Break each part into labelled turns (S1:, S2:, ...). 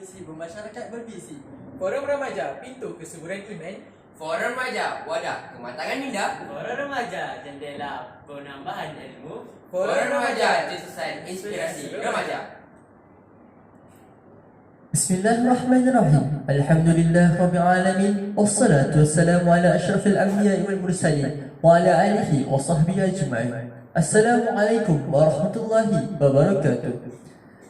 S1: Komisi Bermasyarakat Bervisi. Forum Remaja, pintu kesuburan iman.
S2: Forum Remaja, wadah kematangan minda.
S3: Forum Remaja, jendela penambahan ilmu.
S2: Forum Remaja, cetusan inspirasi remaja.
S4: Bismillahirrahmanirrahim. Alhamdulillah Rabbil Alamin. Wassalatu wassalamu ala ashrafil anbiya wal mursalin wa ala alihi wa sahbihi ajma'in. Assalamualaikum warahmatullahi wabarakatuh.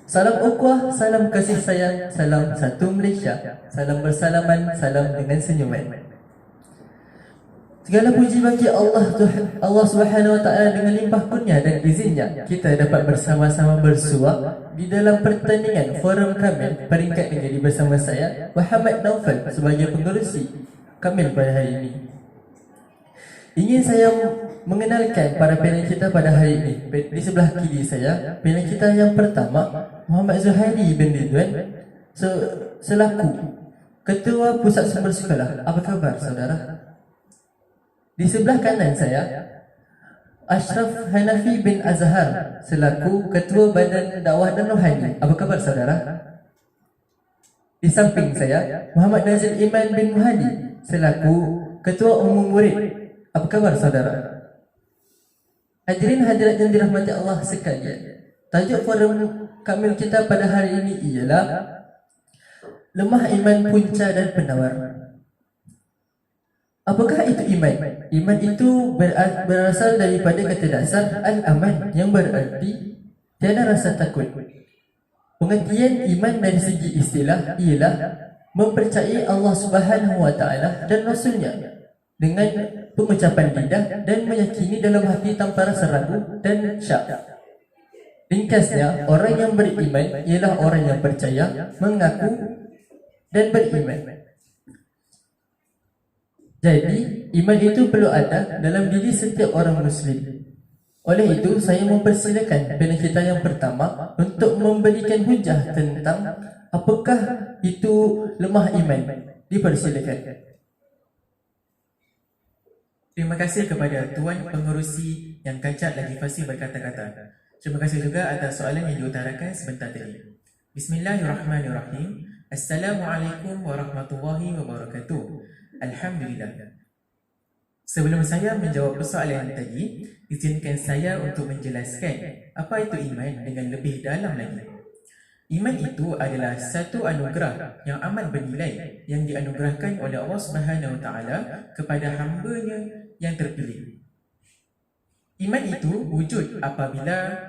S4: Salam ukhuwah, salam kasih sayang, salam satu Malaysia. Salam bersalaman, salam dengan senyuman. Segala puji bagi Allah Subhanahu Wa Taala, dengan limpah kurnia dan izinnya kita dapat bersama-sama bersuah di dalam pertandingan Forum Kamil peringkat negeri bersama saya Muhammad Naufal sebagai pengerusi Kamil pada hari ini. Ingin saya mengenalkan para panel kita pada hari ini. Di sebelah kiri saya, panel kita yang pertama Muhammad Zuhairi bin Ridwan selaku Ketua Pusat Sumber Sekolah. Apa khabar saudara? Di sebelah kanan saya Ashraf Hanafi bin Azhar selaku Ketua Badan Dakwah dan Rohani. Apa khabar saudara? Di samping saya Muhammad Nazir Iman bin Muhadi selaku Ketua Umum Murid. Apa khabar saudara? Hadirin hadirat yang dirahmati Allah sekalian, tajuk forum Kamil kita pada hari ini ialah Lemah Iman, Punca dan Penawar. Apakah itu iman? Iman itu berasal daripada kata dasar al-aman yang berarti tiada rasa takut. Pengertian iman dari segi istilah ialah mempercayai Allah Subhanahu Wa Taala dan Rasulnya dengan pengucapan lidah dan meyakini dalam hati tanpa rasa ragu dan syak. Ringkasnya, orang yang beriman ialah orang yang percaya, mengaku dan beriman. Jadi, iman itu perlu ada dalam diri setiap orang Muslim. Oleh itu, saya mempersilakan panel kita yang pertama untuk memberikan hujah tentang apakah itu lemah iman. Dipersilakan.
S5: Terima kasih kepada Tuan Pengerusi yang kacak lagi fasih berkata-kata. Terima kasih juga atas soalan yang diutarakan sebentar tadi. Bismillahirrahmanirrahim. Assalamualaikum warahmatullahi wabarakatuh. Alhamdulillah. Sebelum saya menjawab persoalan tadi, izinkan saya untuk menjelaskan apa itu iman dengan lebih dalam lagi. Iman itu adalah satu anugerah yang amat bernilai yang dianugerahkan oleh Allah Subhanahu Wa Taala kepada hamba-Nya yang terpilih. Iman itu wujud apabila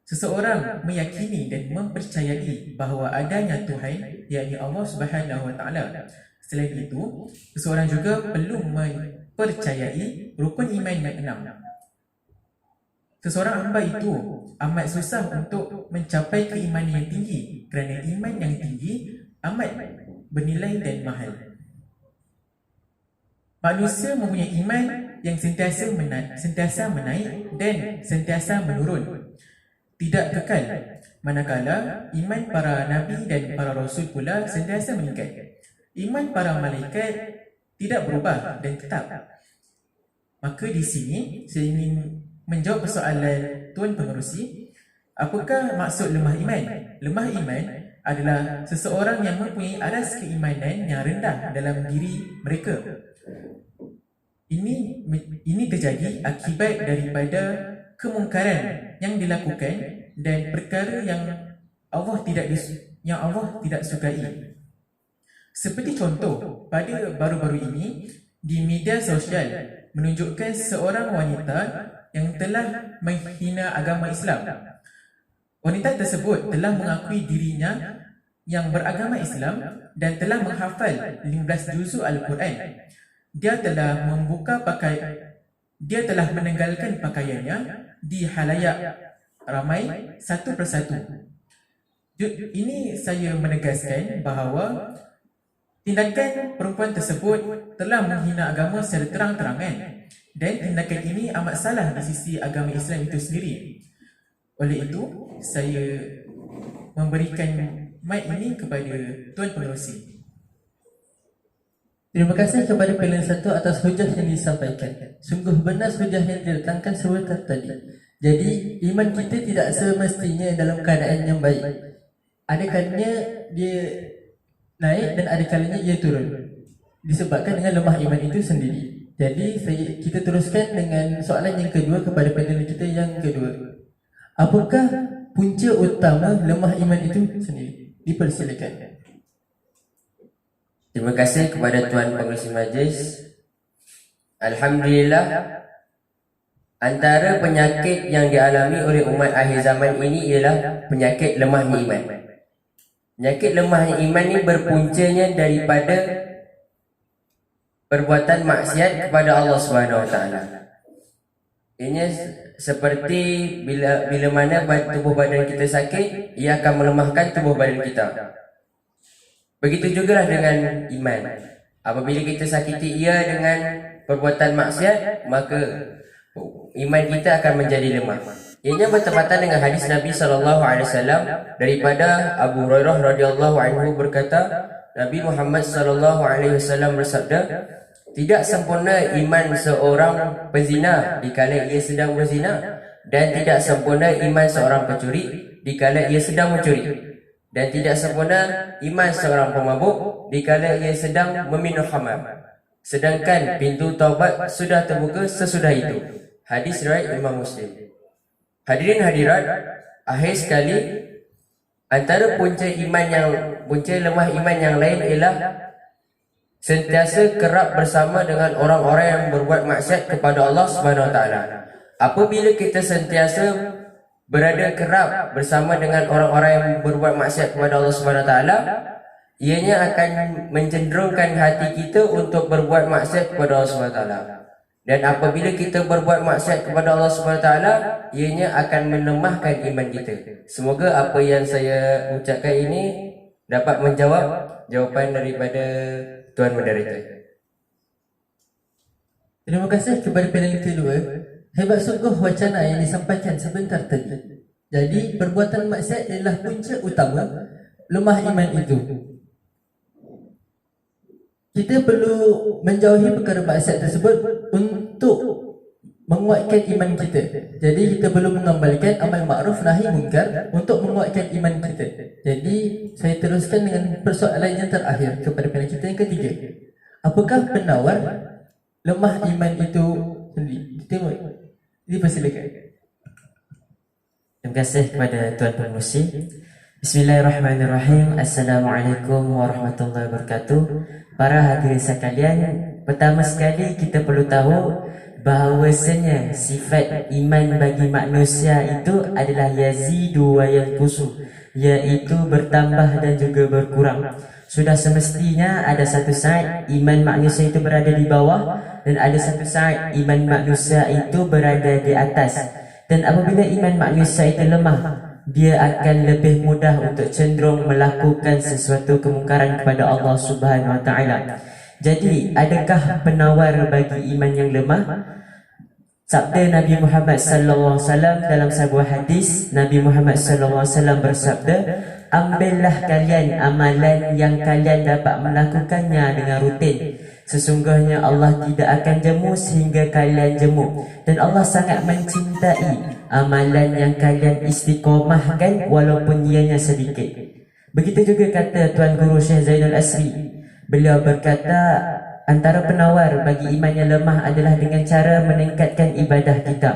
S5: seseorang meyakini dan mempercayai bahawa adanya Tuhan, yakni Allah Subhanahu Wa Taala. Selain itu, seseorang juga perlu mempercayai rukun iman yang 6. Seseorang hamba itu amat susah untuk mencapai keimanan yang tinggi kerana iman yang tinggi amat bernilai dan mahal. Manusia mempunyai iman yang sentiasa menaik dan sentiasa menurun, tidak kekal, manakala iman para nabi dan para rasul pula sentiasa meningkat. Iman para malaikat tidak berubah dan tetap. Maka di sini saya ingin menjawab persoalan Tuan Pengerusi, apakah maksud lemah iman? Lemah iman adalah seseorang yang mempunyai aras keimanan yang rendah dalam diri mereka. Ini terjadi akibat daripada kemungkaran yang dilakukan dan perkara yang Allah tidak sukai. Seperti contoh, pada baru-baru ini di media sosial menunjukkan seorang wanita yang telah menghina agama Islam. Wanita tersebut telah mengakui dirinya yang beragama Islam dan telah menghafal 15 juzuk Al-Quran. Dia telah meninggalkan pakaiannya di halayak ramai satu persatu. Ini saya menegaskan bahawa tindakan perempuan tersebut telah menghina agama secara terang-terangan dan tindakan ini amat salah di sisi agama Islam itu sendiri. Oleh itu, saya memberikan mic ini kepada Tuan Pengerusi.
S4: Terima kasih kepada panel satu atas hujah yang disampaikan. Sungguh benar hujah yang diletakkan sebentar tadi. Jadi, iman kita tidak semestinya dalam keadaan yang baik. Ada kalanya dia naik dan ada kalanya ia turun, disebabkan dengan lemah iman itu sendiri. Jadi kita teruskan dengan soalan yang kedua kepada panel kita yang kedua. Apakah punca utama lemah iman itu sendiri? Dipersilakan.
S2: Terima kasih kepada Tuan Pengerusi Majlis. Alhamdulillah, antara penyakit yang dialami oleh umat akhir zaman ini ialah penyakit lemahnya iman. Penyakit lemahnya iman ini berpuncanya daripada perbuatan maksiat kepada Allah Subhanahu Wa Taala. Ini seperti bila mana tubuh badan kita sakit, ia akan melemahkan tubuh badan kita. Begitu juga dengan iman. Apabila kita sakiti ia dengan perbuatan maksiat, maka iman kita akan menjadi lemah. Ianya bertepatan dengan hadis Nabi SAW daripada Abu Hurairah radhiyallahu anhu berkata, Nabi Muhammad SAW bersabda, tidak sempurna iman seorang penzina dikala ia sedang berzina, dan tidak sempurna iman seorang pencuri dikala ia sedang mencuri, dan tidak sempurna iman seorang pemabuk dikala ia sedang meminum khamar, sedangkan pintu taubat sudah terbuka sesudah itu. Hadis riwayat Imam Muslim. Hadirin hadirat, akhir sekali, antara punca lemah iman yang lain ialah sentiasa kerap bersama dengan orang-orang yang berbuat maksiat kepada Allah Subhanahu Wa Taala. Apabila kita sentiasa berada kerap bersama dengan orang-orang yang berbuat maksiat kepada Allah Subhanahu Wa Taala, ianya akan mencenderungkan hati kita untuk berbuat maksiat kepada Allah Subhanahu Wa Taala. Dan apabila kita berbuat maksiat kepada Allah Subhanahu Wa Taala, ianya akan melemahkan iman kita. Semoga apa yang saya ucapkan ini dapat menjawab jawapan daripada Tuan Moderator.
S4: Terima kasih kepada panel kedua. Hebat sungguh wacana yang disampaikan sebentar tadi. Jadi perbuatan maksiat adalah punca utama lemah iman itu. Kita perlu menjauhi perkara maksiat tersebut untuk menguatkan iman kita. Jadi kita perlu mengamalkan amal ma'ruf nahi munkar untuk menguatkan iman kita. Jadi saya teruskan dengan persoalan yang terakhir kepada panel kita yang ketiga. Apakah penawar lemah iman itu sendiri? Kita dipersilakan.
S6: Terima kasih kepada Tuan Pengerusi. Bismillahirrahmanirrahim. Assalamualaikum warahmatullahi wabarakatuh. Para hadirin sekalian, pertama sekali kita perlu tahu bahawasanya sifat iman bagi manusia itu adalah yazidu wa yanqusu, iaitu bertambah dan juga berkurang. Sudah semestinya ada satu saat iman manusia itu berada di bawah, dan ada satu saat iman manusia itu berada di atas. Dan apabila iman manusia itu lemah, dia akan lebih mudah untuk cenderung melakukan sesuatu kemungkaran kepada Allah Subhanahu Wa Taala. Jadi, adakah penawar bagi iman yang lemah? Sabda Nabi Muhammad sallallahu alaihi wasallam dalam sebuah hadis, Nabi Muhammad sallallahu alaihi wasallam bersabda, ambillah kalian amalan yang kalian dapat melakukannya dengan rutin. Sesungguhnya Allah tidak akan jemu sehingga kalian jemu, dan Allah sangat mencintai amalan yang kalian istiqomahkan walaupun ianya sedikit. Begitu juga kata Tuan Guru Syekh Zainul Asri. Beliau berkata, antara penawar bagi iman yang lemah adalah dengan cara meningkatkan ibadah kita.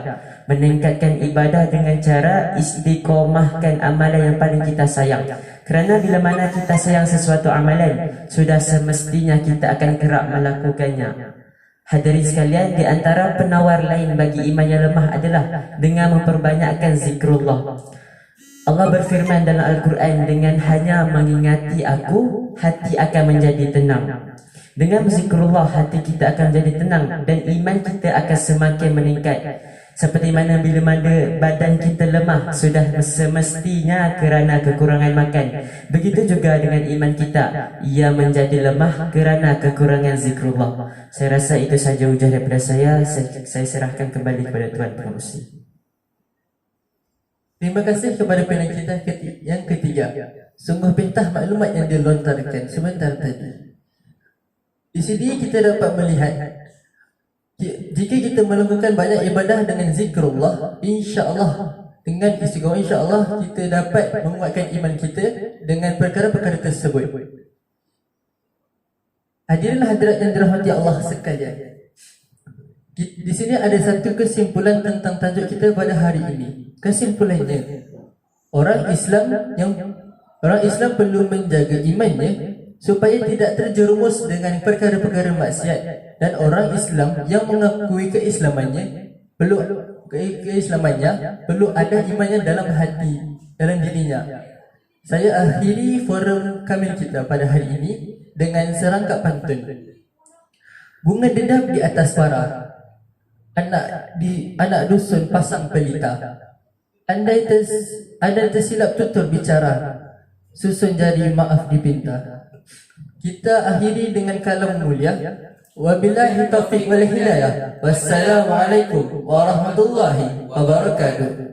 S6: Meningkatkan ibadah dengan cara istiqomahkan amalan yang paling kita sayang. Kerana bila mana kita sayang sesuatu amalan, sudah semestinya kita akan kerap melakukannya. Hadirin sekalian, di antara penawar lain bagi iman yang lemah adalah dengan memperbanyakkan zikrullah. Allah berfirman dalam Al-Quran, dengan hanya mengingati aku, hati akan menjadi tenang. Dengan berzikrullah, hati kita akan jadi tenang dan iman kita akan semakin meningkat. Seperti mana bila mana badan kita lemah, sudah semestinya kerana kekurangan makan. Begitu juga dengan iman kita, ia menjadi lemah kerana kekurangan zikrullah. Saya rasa itu saja ujar daripada saya. Saya serahkan kembali kepada Tuan Pengerusi.
S4: Terima kasih kepada panel kita yang ketiga. Sungguh pentah maklumat yang dilontarkan sebentar tadi. Di sini kita dapat melihat, jika kita melakukan banyak ibadah dengan zikrullah, insya-Allah dengan istiqomah, insya-Allah kita dapat menguatkan iman kita dengan perkara-perkara tersebut. Hadirin hadirat yang dirahmati Allah sekalian. Di sini ada satu kesimpulan tentang tajuk kita pada hari ini. Kesimpulannya, orang Islam perlu menjaga imannya supaya tidak terjerumus dengan perkara-perkara maksiat, dan orang Islam yang mengakui keislamannya perlu ada imannya dalam hati, dalam dirinya. Saya akhiri forum kami kita pada hari ini dengan serangkap pantun. Bunga dedap di atas para, anak dusun pasang pelita. Andai tersilap tutur bicara, susun jadi maaf dipinta. Kita akhiri dengan kalam mulia. Wabillahi taufiq wal hidayah. Wassalamualaikum warahmatullahi wabarakatuh.